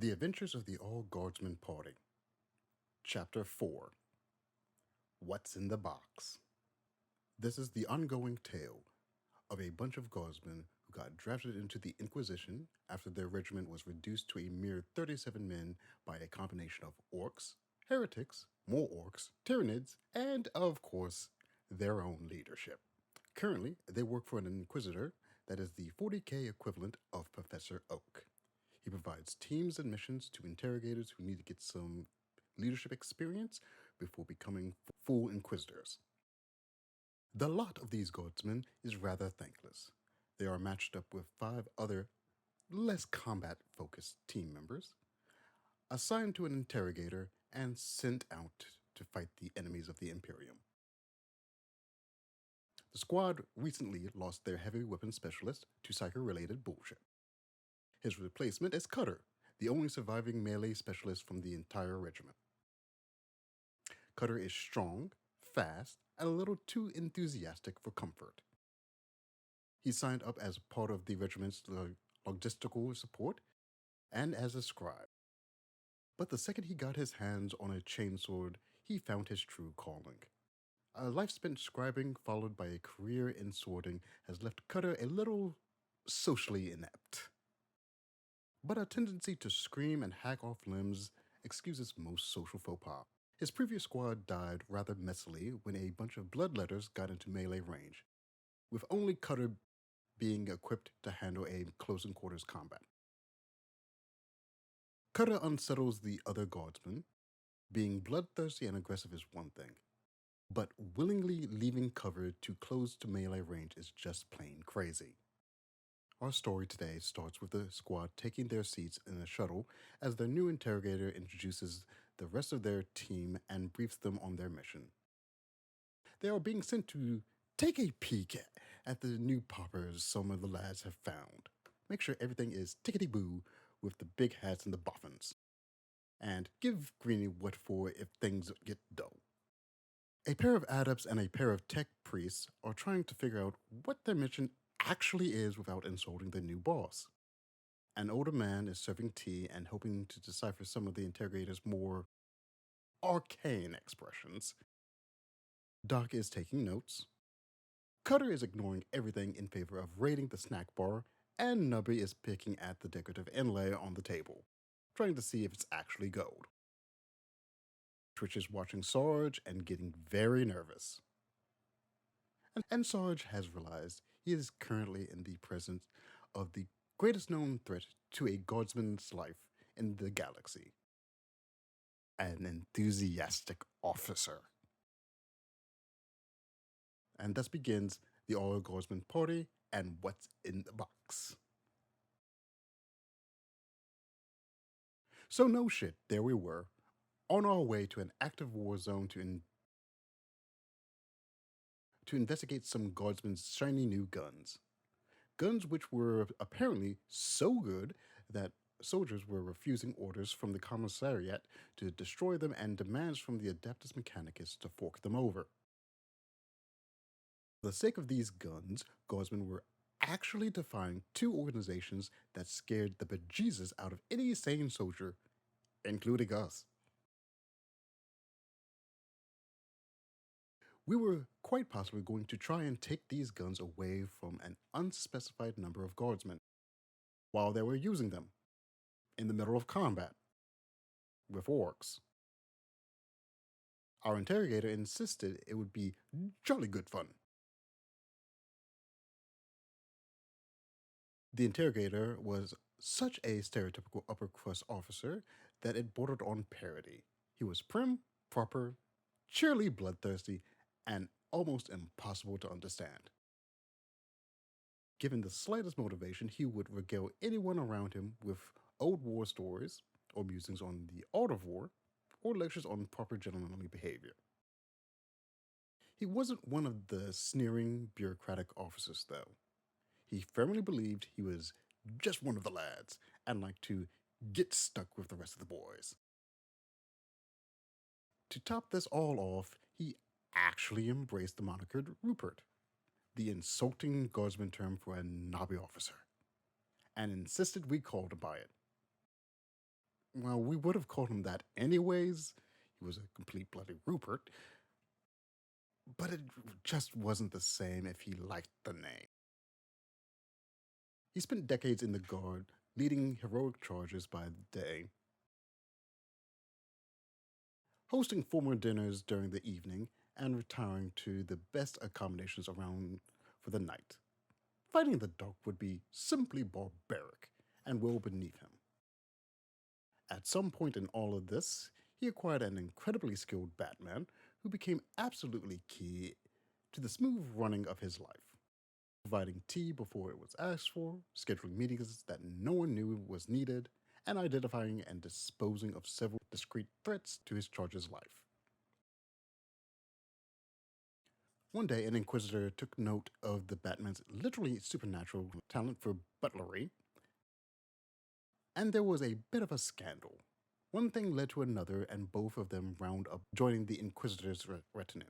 The Adventures of the All-Guardsmen Party. Chapter 4. What's in the Box? This is the ongoing tale of a bunch of guardsmen who got drafted into the Inquisition after their regiment was reduced to a mere 37 men by a combination of orcs, heretics, more orcs, tyrannids, and, of course, their own leadership. Currently, they work for an Inquisitor that is the 40k equivalent of Professor Oak. He provides teams and missions to interrogators who need to get some leadership experience before becoming full Inquisitors. The lot of these guardsmen is rather thankless. They are matched up with 5 other, less combat-focused team members, assigned to an interrogator, and sent out to fight the enemies of the Imperium. The squad recently lost their heavy weapon specialist to psycho-related bullshit. His replacement is Cutter, the only surviving melee specialist from the entire regiment. Cutter is strong, fast, and a little too enthusiastic for comfort. He signed up as part of the regiment's logistical support and as a scribe. But the second he got his hands on a chainsword, he found his true calling. A life spent scribing followed by a career in swording has left Cutter a little socially inept. But a tendency to scream and hack off limbs excuses most social faux pas. His previous squad died rather messily when a bunch of bloodletters got into melee range, with only Cutter being equipped to handle a close quarters combat. Cutter unsettles the other guardsmen. Being bloodthirsty and aggressive is one thing, but willingly leaving cover to close to melee range is just plain crazy. Our story today starts with the squad taking their seats in a shuttle as their new interrogator introduces the rest of their team and briefs them on their mission. They are being sent to take a peek at the new poppers some of the lads have found. Make sure everything is tickety-boo with the big hats and the boffins. And give Greenie what for if things get dull. A pair of adepts and a pair of tech priests are trying to figure out what their mission actually is without insulting the new boss. An older man is serving tea and hoping to decipher some of the interrogator's more arcane expressions. Doc is taking notes. Cutter is ignoring everything in favor of raiding the snack bar, and Nubby is picking at the decorative inlay on the table, trying to see if it's actually gold. Twitch is watching Sarge and getting very nervous. And Sarge has realized he is currently in the presence of the greatest known threat to a guardsman's life in the galaxy. An enthusiastic officer. And thus begins the All-Guardsmen Party and what's in the box. So no shit, there we were, on our way to an active war zone to investigate some guardsmen's shiny new guns. Guns which were apparently so good that soldiers were refusing orders from the commissariat to destroy them and demands from the Adeptus Mechanicus to fork them over. For the sake of these guns, guardsmen were actually defying 2 organizations that scared the bejesus out of any sane soldier, including us. We were quite possibly going to try and take these guns away from an unspecified number of guardsmen while they were using them in the middle of combat with orcs. Our interrogator insisted it would be jolly good fun. The interrogator was such a stereotypical upper-crust officer that it bordered on parody. He was prim, proper, cheerily bloodthirsty, and almost impossible to understand. Given the slightest motivation, he would regale anyone around him with old war stories, or musings on the art of war, or lectures on proper gentlemanly behavior. He wasn't one of the sneering, bureaucratic officers, though. He firmly believed he was just one of the lads, and liked to get stuck with the rest of the boys. To top this all off, he actually embraced the moniker Rupert, the insulting guardsman term for a knobby officer, and insisted we called him by it. Well, we would have called him that anyways. He was a complete bloody Rupert, but it just wasn't the same if he liked the name. He spent decades in the Guard, leading heroic charges by the day, hosting formal dinners during the evening, and retiring to the best accommodations around for the night. Fighting the dark would be simply barbaric and well beneath him. At some point in all of this, he acquired an incredibly skilled Batman who became absolutely key to the smooth running of his life, providing tea before it was asked for, scheduling meetings that no one knew was needed, and identifying and disposing of several discrete threats to his charge's life. One day, an inquisitor took note of the Batman's literally supernatural talent for butlery, and there was a bit of a scandal. One thing led to another, and both of them wound up joining the Inquisitor's retinue.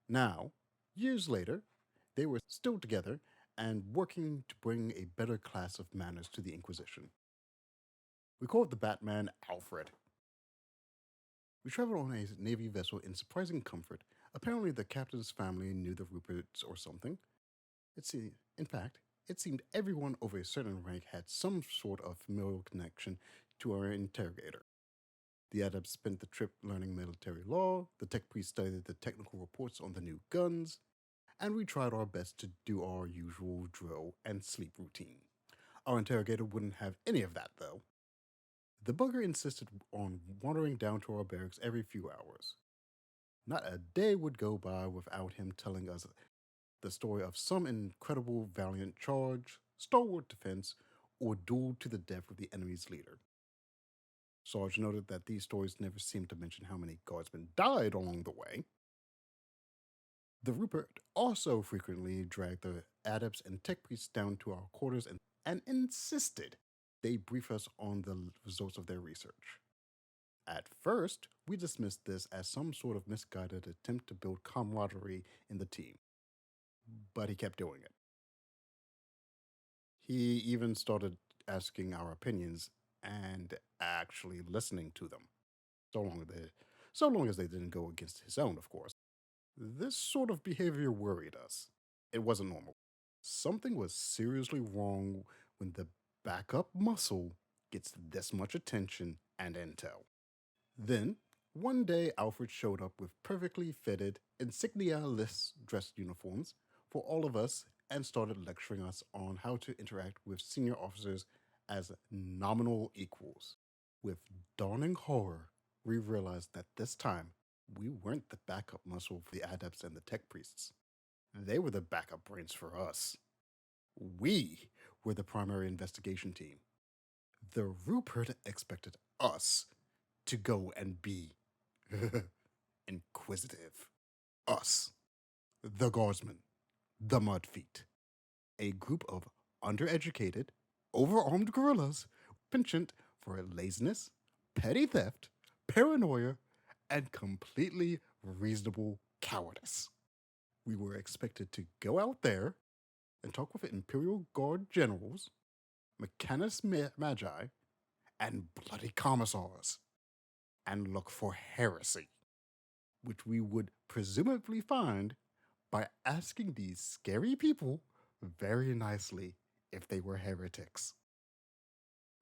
Now, years later, they were still together and working to bring a better class of manners to the Inquisition. We called the Batman Alfred. We traveled on a Navy vessel in surprising comfort. Apparently, the captain's family knew the Ruperts or something. In fact, it seemed everyone over a certain rank had some sort of familial connection to our interrogator. The adepts spent the trip learning military law, the tech priest studied the technical reports on the new guns, and we tried our best to do our usual drill and sleep routine. Our interrogator wouldn't have any of that, though. The bugger insisted on wandering down to our barracks every few hours. Not a day would go by without him telling us the story of some incredible valiant charge, stalwart defense, or duel to the death with the enemy's leader. Sarge noted that these stories never seemed to mention how many guardsmen died along the way. The Rupert also frequently dragged the adepts and tech priests down to our quarters and insisted they brief us on the results of their research. At first, we dismissed this as some sort of misguided attempt to build camaraderie in the team, but he kept doing it. He even started asking our opinions and actually listening to them, so long as they didn't go against his own, of course. This sort of behavior worried us. It wasn't normal. Something was seriously wrong when the backup muscle gets this much attention and intel. Then, one day, Alfred showed up with perfectly fitted, insignia-less dress uniforms for all of us and started lecturing us on how to interact with senior officers as nominal equals. With dawning horror, we realized that this time, we weren't the backup muscle for the adepts and the tech priests. They were the backup brains for us. We were the primary investigation team. The Rupert expected us to go and be inquisitive. Us, the Guardsmen, the Mudfeet, a group of undereducated, overarmed guerrillas penchant for laziness, petty theft, paranoia, and completely reasonable cowardice. We were expected to go out there and talk with Imperial Guard generals, Mechanus Magi, and bloody commissars, and look for heresy, which we would presumably find by asking these scary people very nicely if they were heretics.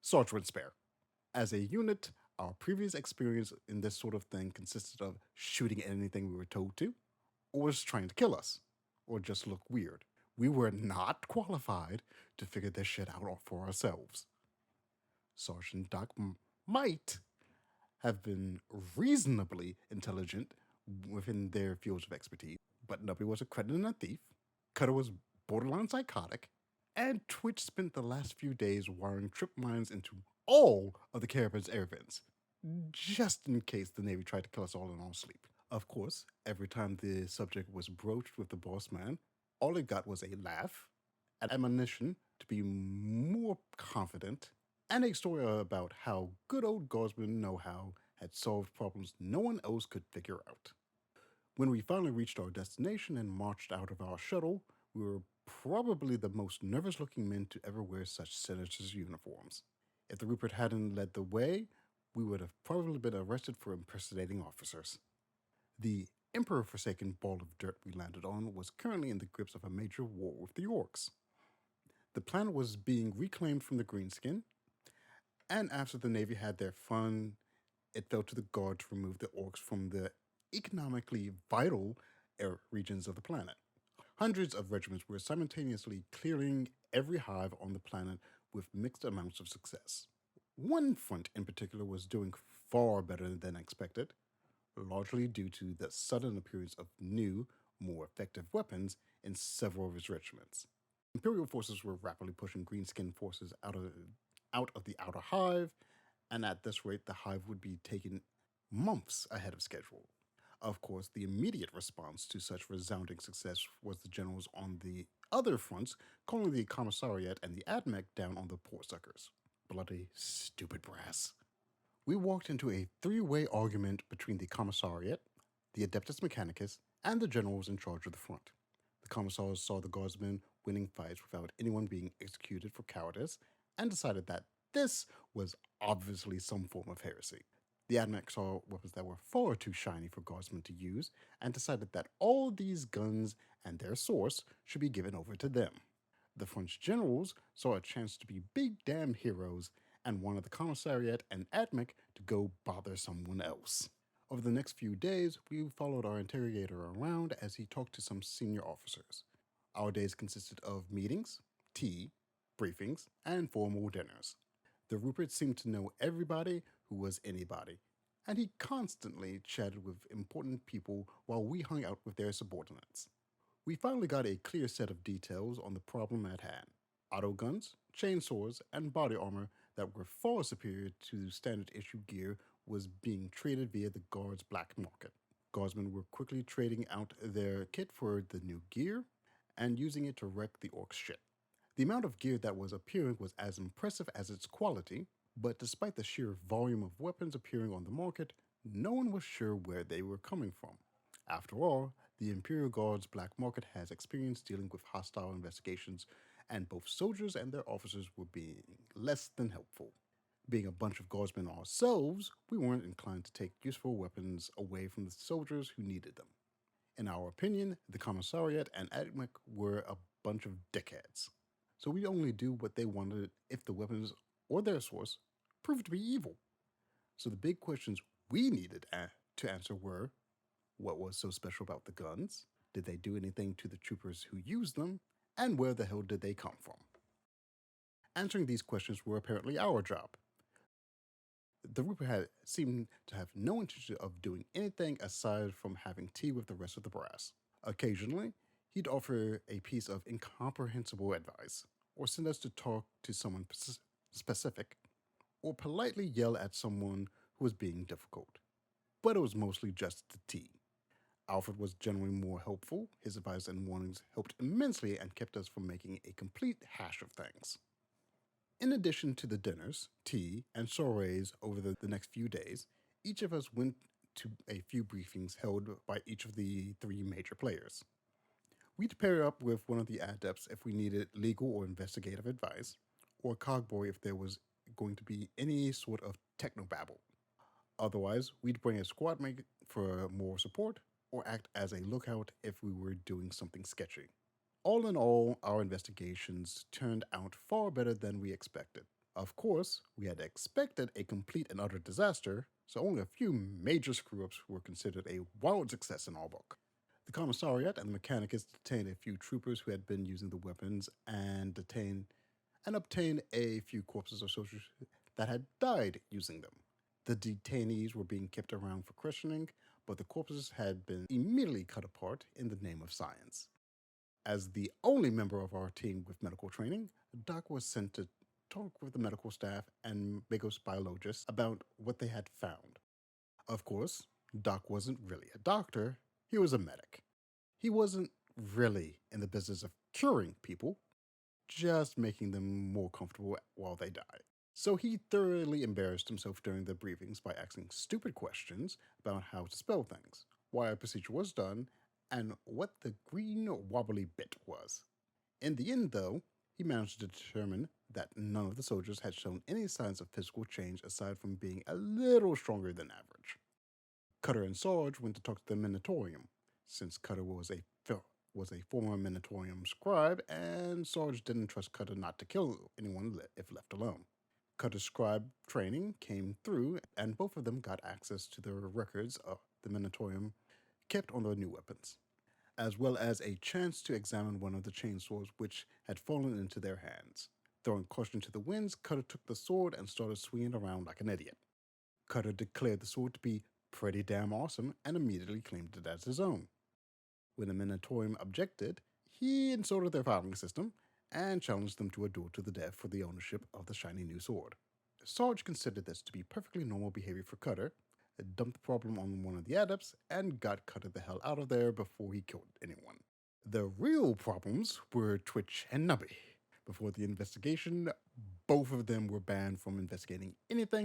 Sarge would spare. As a unit, our previous experience in this sort of thing consisted of shooting at anything we were told to, or was trying to kill us, or just look weird. We were not qualified to figure this shit out for ourselves. Sergeant Doc might have been reasonably intelligent within their fields of expertise, but Nubby was a creditor and thief, Cutter was borderline psychotic, and Twitch spent the last few days wiring trip mines into all of the Carapace air vents, just in case the Navy tried to kill us all in our sleep. Of course, every time the subject was broached with the boss man, all it got was a laugh, an admonition to be more confident, and a story about how good old Guardsmen know-how had solved problems no one else could figure out. When we finally reached our destination and marched out of our shuttle, we were probably the most nervous-looking men to ever wear such sinister uniforms. If the Rupert hadn't led the way, we would have probably been arrested for impersonating officers. The Emperor-forsaken ball of dirt we landed on was currently in the grips of a major war with the orcs. The planet was being reclaimed from the Greenskin, and after the Navy had their fun, it fell to the Guard to remove the orcs from the economically vital regions of the planet. Hundreds of regiments were simultaneously clearing every hive on the planet with mixed amounts of success. One front in particular was doing far better than expected, largely due to the sudden appearance of new, more effective weapons in several of its regiments. Imperial forces were rapidly pushing Greenskin forces out of the outer hive, and at this rate, the hive would be taken months ahead of schedule. Of course, the immediate response to such resounding success was the generals on the other fronts calling the Commissariat and the Admech down on the poor suckers. Bloody stupid brass. We walked into a three-way argument between the Commissariat, the Adeptus Mechanicus, and the generals in charge of the front. The commissars saw the Guardsmen winning fights without anyone being executed for cowardice and decided that this was obviously some form of heresy. The Admech saw weapons that were far too shiny for Guardsmen to use and decided that all these guns and their source should be given over to them. The French generals saw a chance to be big damn heroes and wanted the Commissariat and Admech to go bother someone else. Over the next few days, we followed our interrogator around as he talked to some senior officers. Our days consisted of meetings, tea, briefings, and formal dinners. The Rupert seemed to know everybody who was anybody, and he constantly chatted with important people while we hung out with their subordinates. We finally got a clear set of details on the problem at hand. Autoguns, chainsaws, and body armor that were far superior to standard issue gear was being traded via the Guard's black market. Guardsmen were quickly trading out their kit for the new gear and using it to wreck the orcs' shit. The amount of gear that was appearing was as impressive as its quality, but despite the sheer volume of weapons appearing on the market, no one was sure where they were coming from. After all, the Imperial Guard's black market has experience dealing with hostile investigations, and both soldiers and their officers were being less than helpful. Being a bunch of Guardsmen ourselves, we weren't inclined to take useful weapons away from the soldiers who needed them. In our opinion, the Commissariat and Admech were a bunch of dickheads. So we'd only do what they wanted if the weapons or their source proved to be evil. So the big questions we needed to answer were, what was so special about the guns? Did they do anything to the troopers who used them? And where the hell did they come from? Answering these questions were apparently our job. The Rupert had seemed to have no intention of doing anything aside from having tea with the rest of the brass. Occasionally, he'd offer a piece of incomprehensible advice, or send us to talk to someone specific, or politely yell at someone who was being difficult. But it was mostly just the tea. Alfred was generally more helpful. His advice and warnings helped immensely and kept us from making a complete hash of things. In addition to the dinners, tea, and soirees over the next few days, each of us went to a few briefings held by each of the three major players. We'd pair up with one of the adepts if we needed legal or investigative advice, or a cogboy if there was going to be any sort of technobabble. Otherwise, we'd bring a squad mate for more support, or act as a lookout if we were doing something sketchy. All in all, our investigations turned out far better than we expected. Of course, we had expected a complete and utter disaster, so only a few major screw-ups were considered a wild success in our book. The Commissariat and the Mechanicus detained a few troopers who had been using the weapons and obtained a few corpses of soldiers that had died using them. The detainees were being kept around for questioning, but the corpses had been immediately cut apart in the name of science. As the only member of our team with medical training, Doc was sent to talk with the medical staff and Magos biologists about what they had found. Of course, Doc wasn't really a doctor, he was a medic. He wasn't really in the business of curing people, just making them more comfortable while they died. So he thoroughly embarrassed himself during the briefings by asking stupid questions about how to spell things, why a procedure was done, and what the green wobbly bit was. In the end, though, He managed to determine that none of the soldiers had shown any signs of physical change aside from being a little stronger than average. Cutter and Sarge went to talk to the Minotaurium, since Cutter was a former Minotaurium scribe, and Sarge didn't trust Cutter not to kill anyone if left alone. Cutter's scribe training came through, and both of them got access to the records the Minotaurium kept on their new weapons, as well as a chance to examine one of the chainsaws which had fallen into their hands. Throwing caution to the winds, Cutter took the sword and started swinging around like an idiot. Cutter declared the sword to be pretty damn awesome and immediately claimed it as his own. When the Minotaurium objected, he insulted their filing system and challenged them to a duel to the death for the ownership of the shiny new sword. Sarge considered this to be perfectly normal behavior for Cutter, dumped the problem on one of the adepts, and got Cutter the hell out of there before he killed anyone. The real problems were Twitch and Nubby. Before the investigation, both of them were banned from investigating anything